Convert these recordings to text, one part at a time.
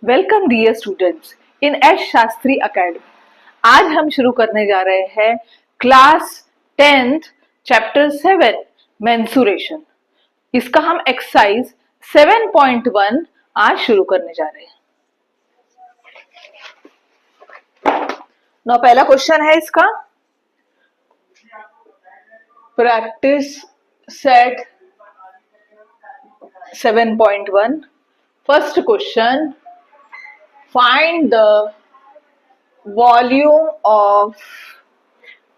Welcome dear students in S Shastri academy. आज हम शुरू करने जा रहे हैं क्लास 10th चैप्टर 7 मेंसुरेशन। इसका हम एक्सरसाइज 7.1 आज शुरू करने जा रहे हैं। नौ पहला क्वेश्चन है इसका, practice set 7.1। First question, find the volume of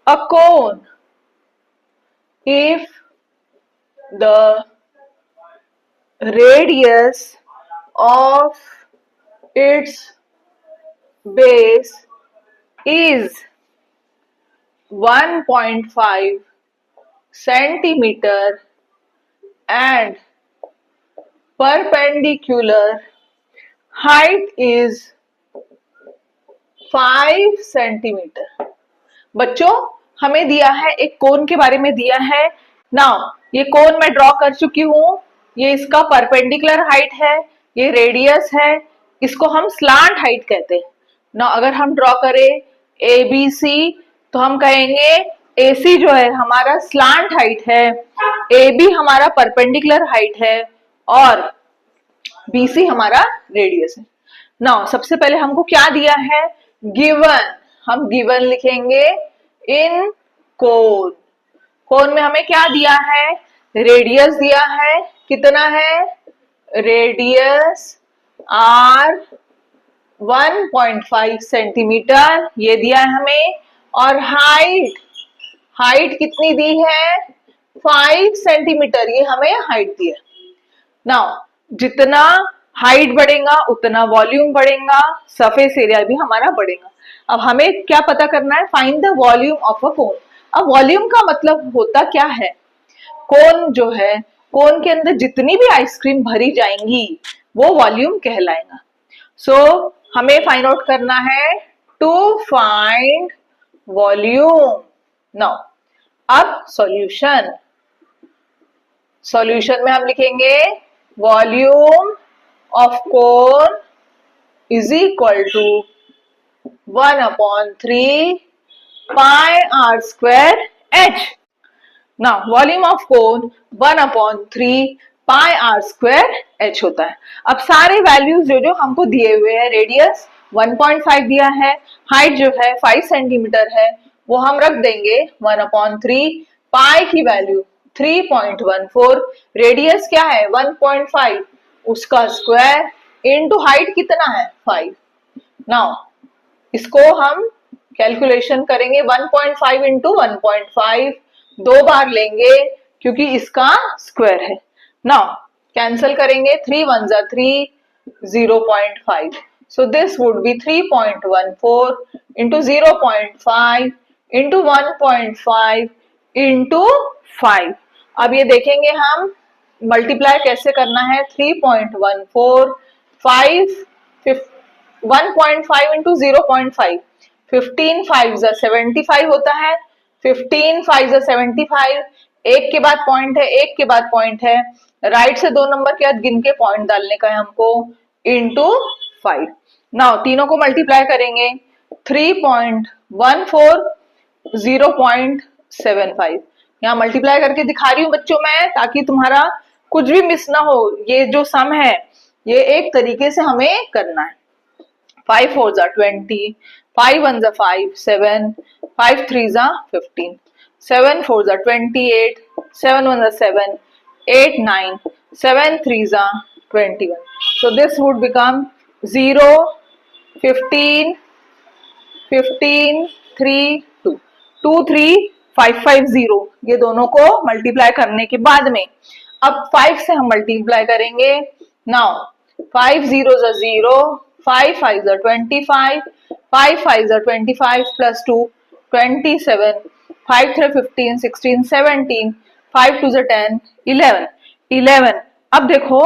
a cone if the radius of its base is 1.5 centimeter and perpendicular height is 5 centimetre. बच्चों हमें दिया है, एक कोन के बारे में दिया है। नाउ ये कोन मैं ड्रॉ कर चुकी हूं, ये इसका परपेंडिकुलर हाइट है, ये रेडियस है, इसको हम स्लांट हाइट कहते हैं। नाउ अगर हम ड्रॉ करें ए बी सी तो हम कहेंगे ए सी जो है हमारा स्लांट हाइट है, ए बी हमारा परपेंडिकुलर हाइट है और BC हमारा रेडियस है। नाउ सबसे पहले हमको क्या दिया है, गिवन। हम गिवन लिखेंगे इन कोन। कोन में हमें क्या दिया है, रेडियस दिया है, कितना है, रेडियस R 1.5 सेंटीमीटर ये दिया है हमें, और हाइट, हाइट कितनी दी है, 5 सेंटीमीटर ये हमें हाइट दी है। नाउ जितना हाइट बढ़ेगा उतना वॉल्यूम बढ़ेगा, सरफेस एरिया भी हमारा बढ़ेगा। अब हमें क्या पता करना है, find the volume of a cone. अब वॉल्यूम का मतलब होता क्या है, कोन जो है, कोन के अंदर जितनी भी आइसक्रीम भरी जाएंगी वो वॉल्यूम कहलाएगा। सो हमें फाइंड आउट करना है टू फाइंड वॉल्यूम। नाउ अब सॉल्यूशन, सॉल्यूशन में हम लिखेंगे volume of cone is equal to 1/3 pi r square h. Now volume of cone 1/3 pi r square h होता है। अब सारे वैल्यूज जो हमको दिए हुए हैं, रेडियस 1.5 दिया है, हाइट जो है 5 सेंटीमीटर है, वो हम रख देंगे 1/3, पाई की वैल्यू 3.14, रेडियस क्या है 1.5, उसका स्क्वायर इनटू हाइट कितना है 5। नाउ इसको हम कैलकुलेशन करेंगे, 1.5 इंटू 1.5 दो बार लेंगे क्योंकि इसका स्क्वायर है। नाउ कैंसिल करेंगे, 3 1 जा 3, 0.5, so this would be 3.14 into 0.5 into 1.5 into 5। अब ये देखेंगे हम मल्टीप्लाई कैसे करना है, 3.14 5 1.5 इंटू 0.5, 15 5 जा 75 होता है, 15 5 जा 75, एक के बाद पॉइंट है, एक के बाद पॉइंट है, राइट से दो नंबर के बाद गिन के पॉइंट डालने का है हमको, इंटू 5। नाउ तीनों को मल्टीप्लाई करेंगे, 3.14 0.75, यहाँ मल्टीप्लाई करके दिखा रही हूँ बच्चों मैं, ताकि तुम्हारा कुछ भी मिस ना हो। ये जो सम है ये एक तरीके से हमें करना है। 5 4 जा 20, 5 1 जा 5 7, 5 3 जा 15, 7 4 जा 28, 7 1 जा 7, 8 9, 7 3 जा 21, so this would become 0 15 15 3 2 2 3 5 5 0, ये दोनों को मल्टीप्लाई करने के बाद में अब 5 से हम मल्टीप्लाई करेंगे। नाउ 5 0 जा 0, 5 5 जा 25, 5 5 जा 25 प्लस 2 27, 5 3 15 16 17, 5 2 जा 10 11 11। अब देखो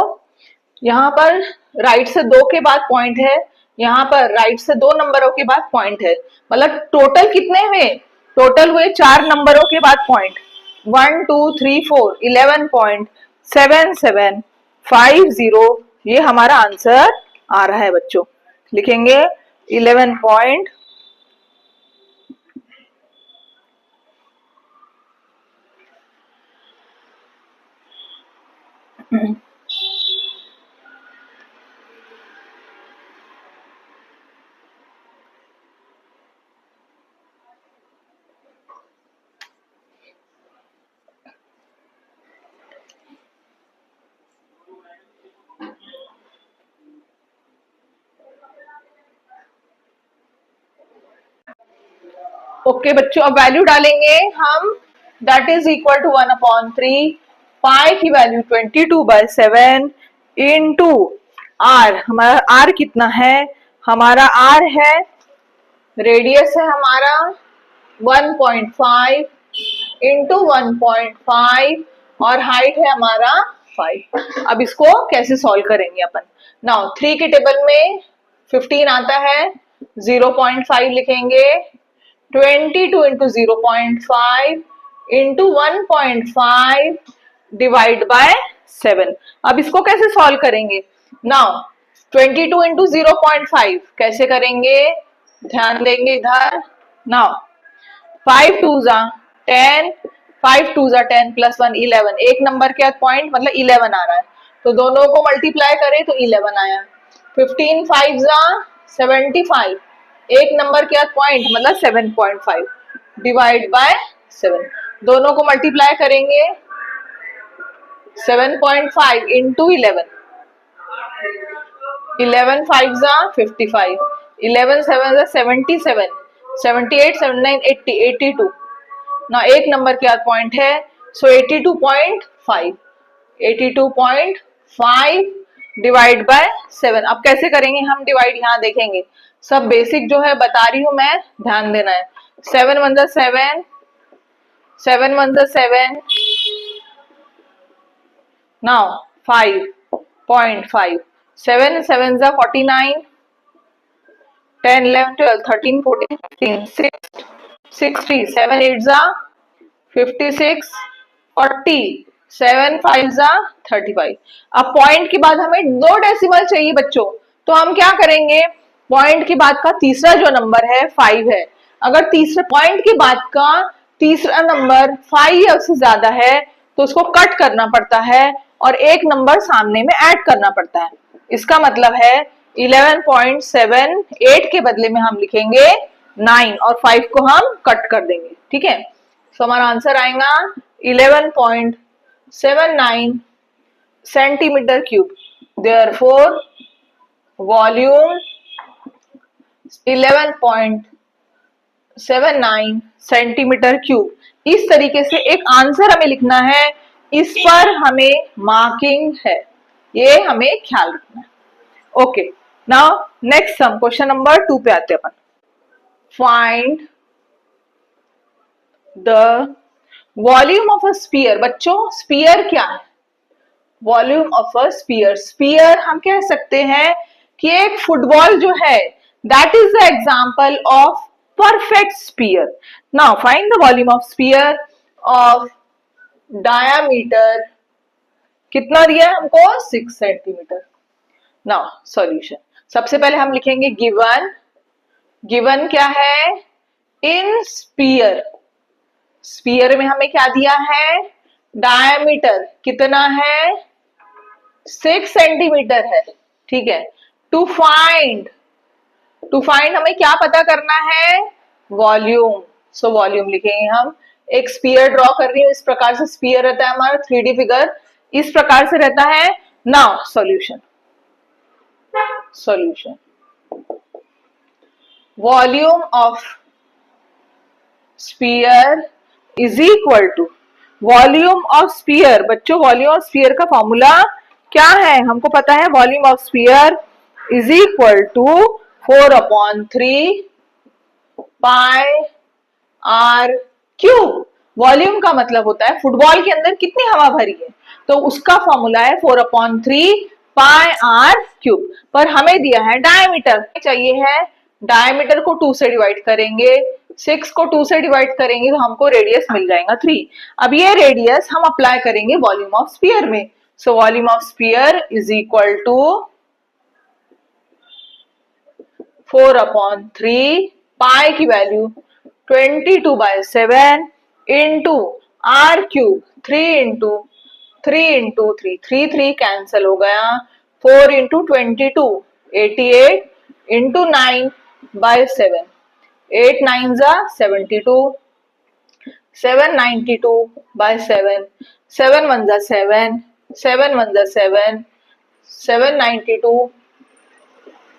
यहाँ पर राइट से दो के बाद पॉइंट है, यहाँ पर राइट से दो नंबरों के बाद पॉइंट है, मतलब टोटल कितने हुए, टोटल हुए 4 नंबरों के बाद पॉइंट, 1 2 3 4 11 पॉइंट, 11.7750, ये हमारा आंसर आ रहा है बच्चों। लिखेंगे 11 पॉइंट ओके बच्चों, अब वैल्यू डालेंगे हम, दैट इज इक्वल टू 1/3, पाई की वैल्यू 22/7 इंटू आर। हमारा आर कितना है? हमारा आर है, रेडियस है हमारा 1.5 इंटू 1.5 और हाइट है हमारा 5। अब इसको कैसे सॉल्व करेंगे अपन? नाउ 3 के टेबल में 15 आता है, 0.5 लिखेंगे, 22 इंटू 0.5 इंटू 1.5 डिवाइड बाय 7। अब इसको कैसे सॉल्व करेंगे? नाउ 22 इंटू 0.5 कैसे करेंगे? ध्यान देंगे इधर। नाउ 5 2 जा 10, 5 2 जा 10 प्लस 1 11, एक नंबर के पॉइंट मतलब 11 आ रहा है, तो दोनों को मल्टीप्लाई करें तो 11 आया। 15 5 जा 75, एक नंबर के पॉइंट मतलब 7.5 डिवाइड बाय 7, दोनों को मल्टीप्लाई करेंगे 7.5 इंटू 11, 11 5 जा 55, 11 7 जा 77, 78 79 80 82, ना एक नंबर के पॉइंट है, सो 82.5, 82.5 डिवाइड बाय 7। अब कैसे करेंगे हम डिवाइड? यहाँ देखेंगे, सब बेसिक जो है बता रही हूं मैं, ध्यान देना है। 7 1 जा 7, 7 1 जा 7, नाउ 5.5, 7 7 जा 49, 10 11 12 13 14 15 6 60, 7 8 जा 56, 40, 7 5 जा 35। अब पॉइंट के बाद हमें 2 डेसिमल चाहिए बच्चों, तो हम क्या करेंगे? पॉइंट के बाद का तीसरा जो नंबर है 5 है, अगर तीसरे पॉइंट के बाद का तीसरा नंबर 5 या उससे ज्यादा है तो उसको कट करना पड़ता है और एक नंबर सामने में ऐड करना पड़ता है। इसका मतलब है 11.78 के बदले में हम लिखेंगे 9 और 5 को हम कट कर देंगे, ठीक है। तो हमारा आंसर आएगा 11.79 centimetre cube. Therefore volume 11.79 centimetre cube. इस तरीके से एक आंसर हमें लिखना है, इस पर हमें मार्किंग है, ये हमें ख्याल रखना है। Okay, now next sum, question number 2 पे आते हैं अपन। Find the volume of a sphere. बच्चों स्फीयर क्या है? Volume of a sphere, sphere हम कह सकते हैं कि एक फुटबॉल जो है, that is the example of perfect sphere. Now find the volume of sphere of diameter, कितना दिया है हमको? 6 सेंटीमीटर। नाउ सॉल्यूशन, सबसे पहले हम लिखेंगे गिवन। गिवन क्या है? इन स्फीयर, स्फीयर में हमें क्या दिया है? डायमीटर कितना है? 6 सेंटीमीटर है, ठीक है। टू फाइंड हमें क्या पता करना है? वॉल्यूम। सो वॉल्यूम लिखेंगे हम। एक स्फीयर ड्रॉ कर रही हूं, इस प्रकार से स्फीयर रहता है हमारा 3D फिगर, इस प्रकार से रहता है। Now solution, volume of sphere is equal to volume of sphere. बच्चों वॉल्यूम ऑफ स्फीयर का फॉर्मूला क्या है? हमको पता है, volume of sphere is equal to 4/3 pi R cube. Volume का मतलब होता है फुटबॉल के अंदर कितनी हवा भरी है, तो उसका फॉर्मूला है 4/3 पाई आर क्यूब। पर हमें दिया है डायमीटर, चाहिए है डायमीटर को 2 से डिवाइड करेंगे 6 को 2 से डिवाइड करेंगे तो हमको रेडियस मिल जाएगा 3। अब ये रेडियस हम अप्लाई करेंगे वॉल्यूम ऑफ स्फीयर में। So volume of sphere is equal to 4/3, pi की value 22/7 into R cube 3 into 3 3 cancel हो गया, 4 इंटू 22 88 इंटू 9/7, 8 9 जा 72, 792/7, 7 1 जा 7, 7 1 जा 7, 792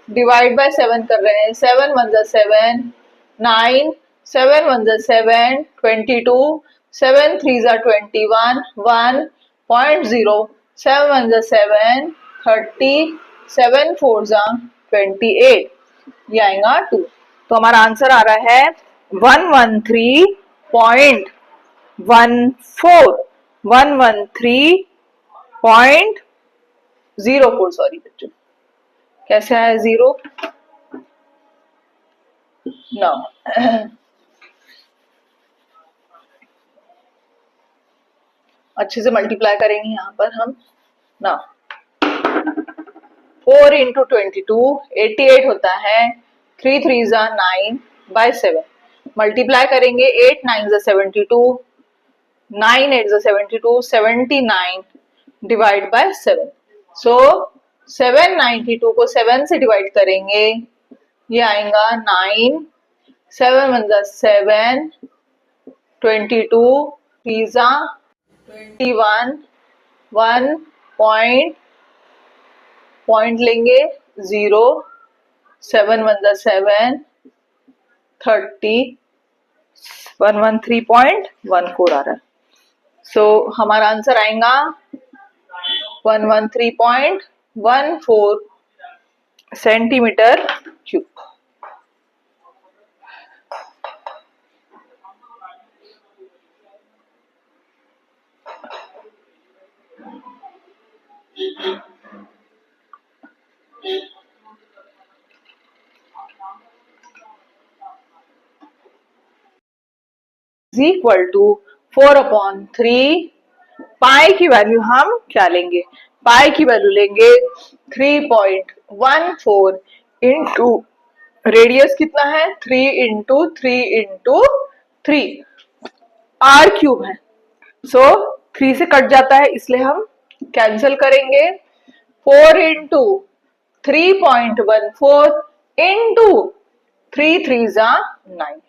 डिवाइड बाय 7 कर रहे हैं, 7 1 जा 7, 9, 7 1 जा 7, 22, 7 3 जा 21, 1.0, 7 1 जा 7, 30, 7 4 जा 28, ये आएगा 2। तो हमारा आंसर आ रहा है 113.14, 113.04, सॉरी बच्चों, कैसे आया 0? नो अच्छे से मल्टीप्लाई करेंगे यहाँ पर हम ना। 4 इंटू 22 88 होता है, 3 3 जा 9/7, मल्टीप्लाई करेंगे 8 9 जा 72, 9 8 जा 72, 79 डिवाइड बाय 7। सो 792 को 7 से डिवाइड करेंगे, ये आएगा 9, 7 1 जा 7, 22 3 जा 21, 1 पॉइंट लेंगे 0, 7 1 जा 7, 30, 113.14 आ रहा है। सो हमारा आंसर आएगा 113.14 centimetre cube. Is equal to 4/3, pi की वैल्यू हम क्या लेंगे? पाई की वैल्यू लेंगे 3.14 इंटू रेडियस कितना है 3 इंटू 3 इंटू 3, आर क्यूब है। सो 3 से कट जाता है इसलिए हम कैंसिल करेंगे, 4 इंटू 3.14 इंटू 3 3 जा 9,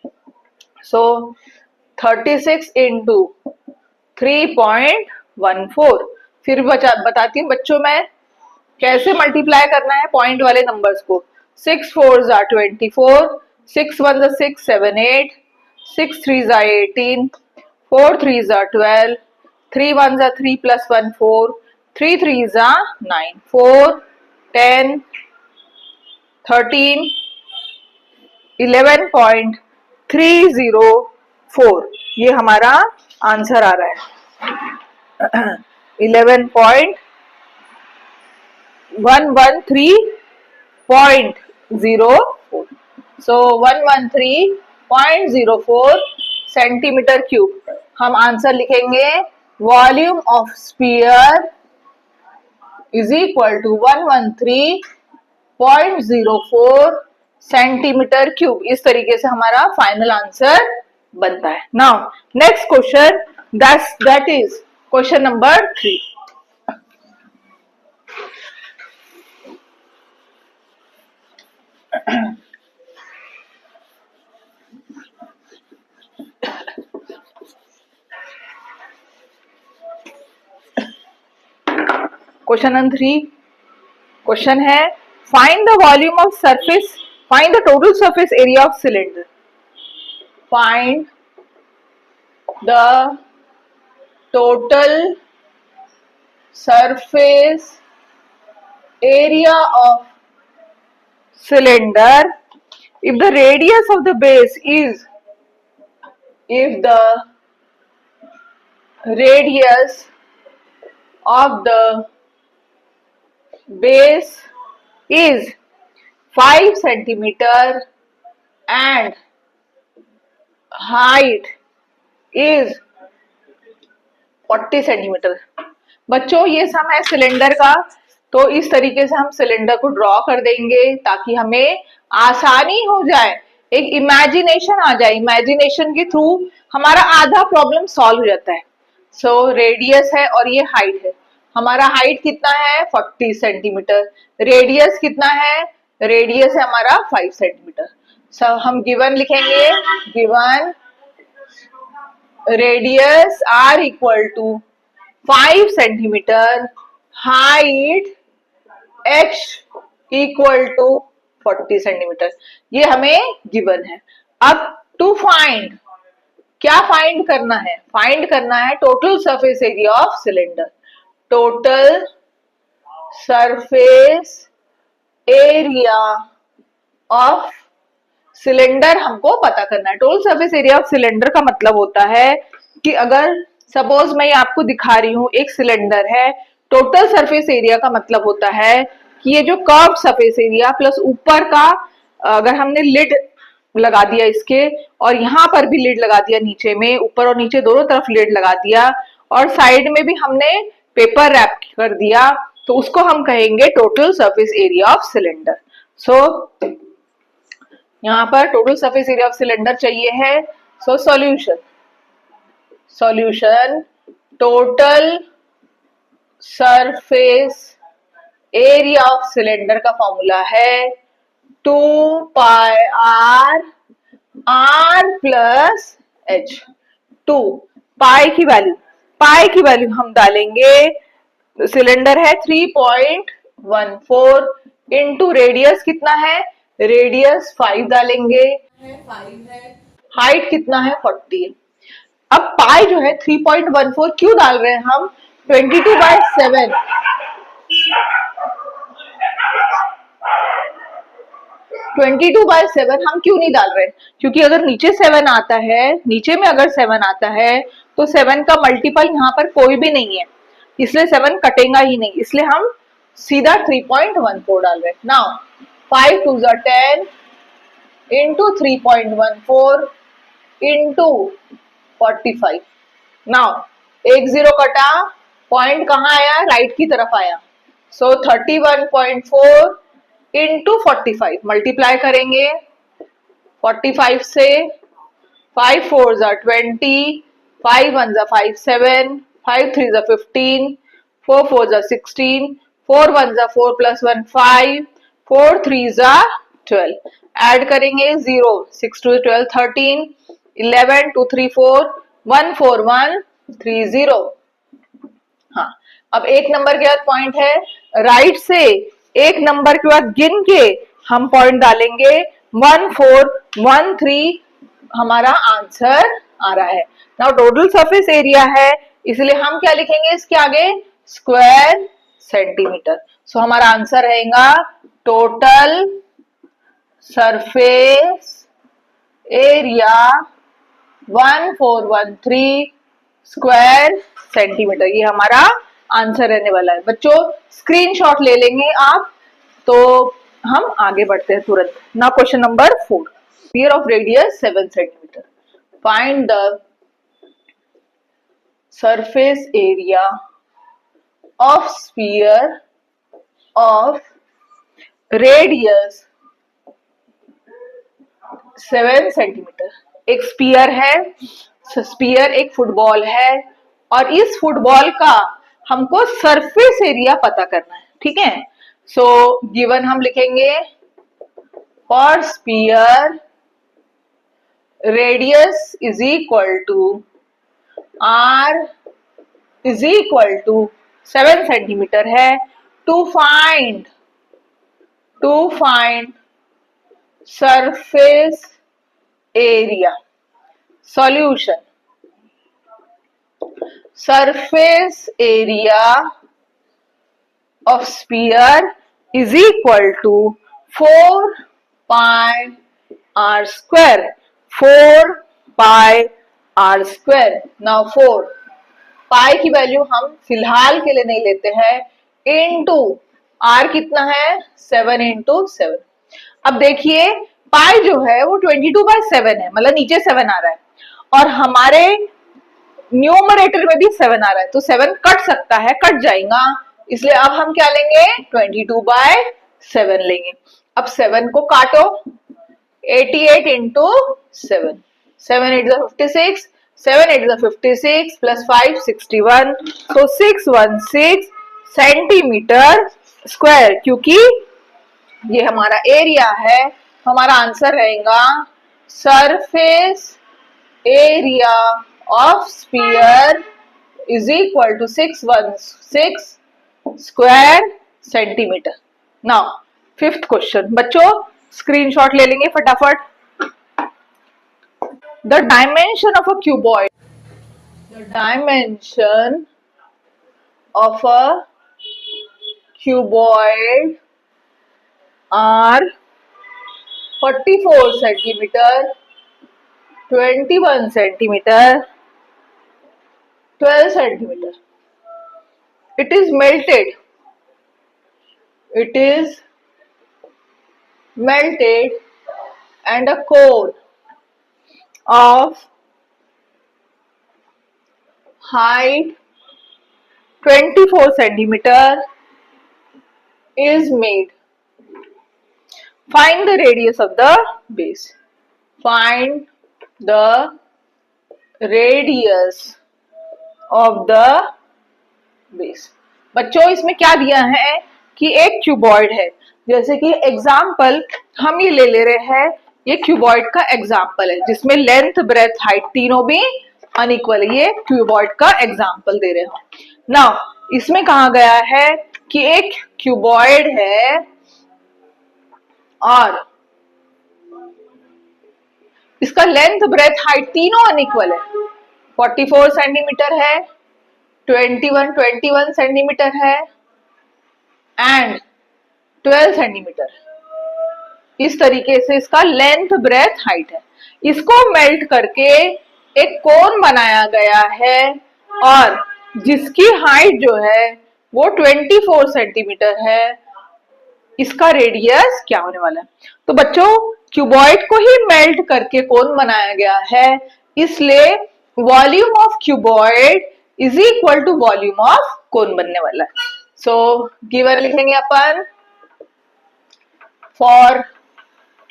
सो 36 इंटू 3.14। फिर बताती हूँ बच्चों मैं कैसे मल्टीप्लाई करना है पॉइंट वाले नंबर्स को। 6 4 जा 24, 6 1 जा 6 7 8, 6 3 जा 18, 4 3 जा 12, 3 1 जा 3 plus 1 4, 3 3 जा 9, 4 10 13 11.304, ये हमारा आंसर आ रहा है 11.113.04। So 113.04 centimetre cube. हम आंसर लिखेंगे volume of sphere is equal to 113.04 centimetre cube. इस तरीके से हमारा फाइनल आंसर बनता है। Now next question, that is question number 3। Question number 3 question है find the volume of surface, find the total surface area of cylinder, find the total surface area of cylinder if the radius of the base is, if the radius of the base is 5 centimeter and height is 40 centimetre. बच्चों ये सम है cylinder का, तो इस तरीके से हम cylinder को ड्रॉ कर देंगे ताकि हमें आसानी हो जाए, एक इमेजिनेशन आ जाए, इमेजिनेशन के थ्रू हमारा आधा प्रॉब्लम सॉल्व हो जाता है। सो रेडियस है और ये हाइट है। हमारा हाइट कितना है 40 सेंटीमीटर, रेडियस कितना है, रेडियस है हमारा 5 सेंटीमीटर। सो हम गिवन लिखेंगे, given radius R equal to 5 centimetre, height h equal to 40 centimetre, ये हमें गिवन है। अब टू फाइंड, क्या फाइंड करना है, फाइंड करना है total surface area of cylinder. Total surface area of cylinder हमको पता करना है। Total surface area of cylinder का मतलब होता है कि अगर सपोज मैं आपको दिखा रही हूं एक सिलेंडर है, टोटल सरफेस एरिया का मतलब होता है कि ये जो कर्व सरफेस एरिया प्लस ऊपर का, अगर हमने लिड लगा दिया इसके और यहाँ पर भी लिड लगा दिया, नीचे में ऊपर और नीचे दोनों तरफ लिड लगा दिया और साइड में भी हमने पेपर रैप कर दिया, तो उसको हम कहेंगे total surface area of cylinder. So यहाँ पर total surface area of cylinder चाहिए है। So solution, solution total surface area of cylinder का फॉर्मूला है 2 pi r r plus h. 2 pi की वैल्यू, पाई की वैल्यू हम डालेंगे, सिलेंडर है 3.14 इंटू रेडियस कितना है, रेडियस 5 डालेंगे, 5 है, हाइट कितना है 40। अब पाई जो है 3.14 क्यों डाल रहे हैं हम, 22/7 22/7 हम क्यों नहीं डाल रहे, क्योंकि अगर नीचे 7 आता है, नीचे में अगर 7 आता है तो 7 का मल्टीपल यहाँ पर कोई भी नहीं है, इसलिए 7 कटेगा ही नहीं, इसलिए हम सीधा 3.14 डाल रहे हैं। Now 5 2 10 into 3.14 into 45। नाउ एक जीरो कटा, पॉइंट कहाँ आया, राइट की तरफ आया, सो 31.4 इंटू 45 मल्टीप्लाई करेंगे 45 से, 5 4 20, 5 1 5 7, 5 3 15, 4 4 16, 4 1 4 plus 1 5, 4 3 12, ऐड करेंगे 0 6 2 12 13, 11 2 3 4, 1 4 1 3 0। हाँ, अब एक नंबर के बाद पॉइंट है, राइट से एक नंबर के बाद गिन के हम पॉइंट डालेंगे 1 4 1 3, हमारा आंसर आ रहा है। नाउ टोटल सरफेस एरिया है, इसलिए हम क्या लिखेंगे इसके आगे, स्क्वायर सेंटीमीटर। सो हमारा आंसर रहेगा total surface area 1413 square centimetre, ये हमारा आंसर रहने वाला है। बच्चों स्क्रीनशॉट ले लेंगे आप, तो हम आगे बढ़ते हैं तुरंत। Now question number 4, sphere of radius 7 centimetre, find the surface area of sphere of radius 7 centimetre. एक स्फीयर है, स्फीयर एक फुटबॉल है और इस फुटबॉल का हमको सरफेस एरिया पता करना है, ठीक है। सो गिवन हम लिखेंगे for sphere radius is equal to r is equal to 7 centimetre है, to find surface area. Solution, surface area of sphere is equal to 4 pi r square, 4 pi r square। now 4 pi की value हम फिलहाल के लिए नहीं लेते हैं, into r कितना है 7 इंटू 7। अब देखिए पाई जो है वो 22/7 है, मतलब नीचे 7 आ रहा है, और हमारे न्यूमरेटर में भी 7 आ रहा है, तो 7 कट सकता है, कट जाएगा, इसलिए अब हम क्या लेंगे 22/7 लेंगे। अब 7 को काटो, 88 इंटू 7, 7 8 56, 7 8 56 प्लस 5 61, तो 616 सेंटीमीटर स्क्वायर, क्योंकि ये हमारा एरिया है, हमारा आंसर रहेगा surface area of sphere is equal to 616 square centimetre. Now fifth question, बच्चों स्क्रीनशॉट ले लेंगे फटाफट। The dimension of a cuboid, the dimension of a cuboid are 44 centimetre, 21 centimetre, 12 centimeter. It is melted. It is melted and a cone of height 24 centimeter is made. Find the radius of the base. Find the radius of the base. बच्चों इसमें क्या दिया है कि एक cuboid है, जैसे कि एग्जाम्पल हम ये ले रहे हैं, ये क्यूबॉइड का एग्जाम्पल है जिसमें लेंथ ब्रेथ हाइट तीनों भी अनइक्वल है, ये क्यूबॉइड का एग्जाम्पल दे रहे हैं। नाउ इसमें कहा गया है कि एक क्यूबॉइड है और इसका लेंथ ब्रेथ हाइट तीनों अनइक्वल है, 44 सेंटीमीटर है, 21 सेंटीमीटर है एंड 12 सेंटीमीटर। इस तरीके से इसका लेंथ ब्रेथ हाइट है। इसको मेल्ट करके एक कोन बनाया गया है और जिसकी हाइट जो है वो 24 सेंटीमीटर है। इसका रेडियस क्या होने वाला है? तो बच्चों क्यूबॉइड को ही मेल्ट करके कोन बनाया गया है, इसलिए volume of cuboid is equal to volume of cone बनने वाला है। सो गिवन लिखेंगे अपन, for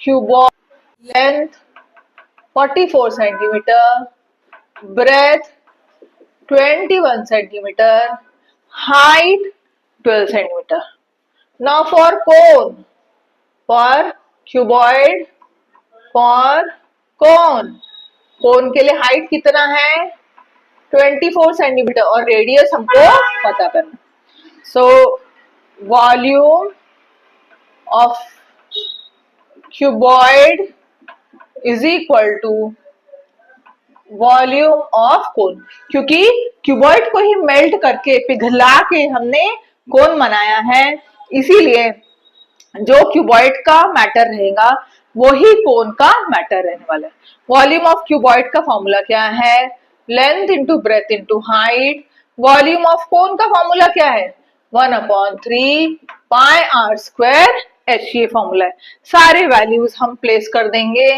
cuboid length 44 centimetre, breadth 21 centimetre, height 12 centimetre. Now for cone, for cuboid, for cone, cone के लिए हाइट कितना है 24 सेंटीमीटर और रेडियस हमको पता करना। So volume of cuboid is equal to volume of cone, क्योंकि क्यूबॉइड को ही मेल्ट करके पिघला के हमने कोन बनाया है, इसीलिए जो क्यूबॉइड का मैटर रहेगा वही कोन का मैटर रहने वाला है। वॉल्यूम ऑफ क्यूबॉइड का फॉर्मूला क्या है? Length into breadth into height. Volume of कोन का फॉर्मूला क्या है? 1/3 पाई आर स्क्वायर एच, ये फॉर्मूला है। सारे वैल्यूज हम प्लेस कर देंगे।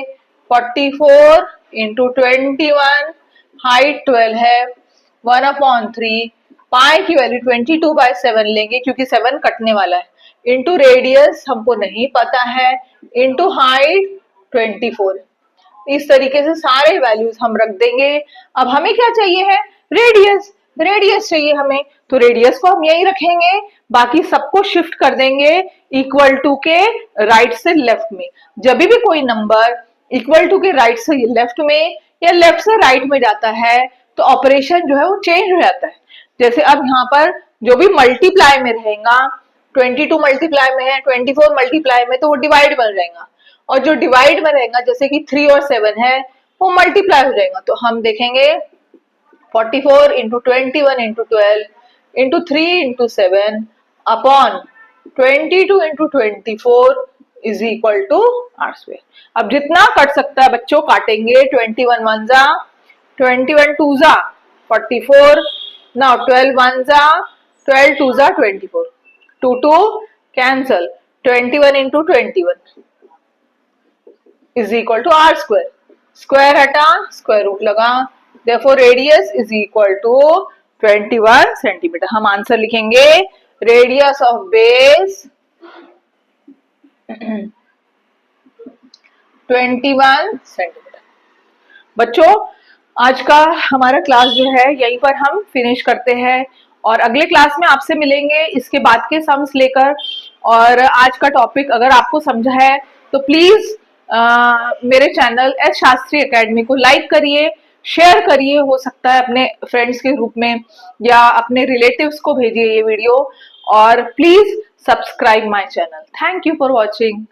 44 इंटू 21, हाइट 12 है, 1/3 पाई की वैल्यू 22/7 लेंगे क्योंकि 7 कटने वाला है, इंटू रेडियस हमको नहीं पता है, इंटू हाइट 24। इस तरीके से सारे वैल्यूज हम रख देंगे। अब हमें क्या चाहिए है? रेडियस। रेडियस चाहिए हमें, तो रेडियस को हम यही रखेंगे, बाकी सबको शिफ्ट कर देंगे इक्वल टू के राइट से लेफ्ट में। जब भी कोई नंबर इक्वल टू के राइट से लेफ्ट में या लेफ्ट से राइट में जाता है तो ऑपरेशन जो है वो चेंज हो जाता है। जैसे अब यहाँ पर जो भी मल्टीप्लाई में रहेगा, 22 मल्टीप्लाई में है, 24 मल्टीप्लाई में, तो वो डिवाइड बन जाएगा, और जो डिवाइड में रहेगा जैसे कि 3 और 7 है वो मल्टीप्लाई हो जाएगा। तो हम देखेंगे 44 into 21 into 12 into 3 into 7 upon 22 into 24 is equal to R square. अब जितना कट सकता है बच्चों काटेंगे। 21 1 जा, 21 2 जा 44, नाउ 12 1 जा, 12 2 जा 24, 2 2 cancel, 21 into 21 is equal to R square. Square हटा, स्क्वायर रूट लगा, therefore radius is equal to 21 centimetre. हम आंसर लिखेंगे रेडियस ऑफ बेस 21 सेंटीमीटर। बच्चों, आज का हमारा क्लास जो है यहीं पर हम फिनिश करते हैं और अगले क्लास में आपसे मिलेंगे इसके बाद के सम्स लेकर। और आज का टॉपिक अगर आपको समझा है तो प्लीज मेरे चैनल एस शास्त्री एकेडमी को लाइक करिए, शेयर करिए, हो सकता है अपने फ्रेंड्स के ग्रुप में या अपने रिलेटिव्स को भेजिए ये वीडियो, और please subscribe my channel. Thank you for watching.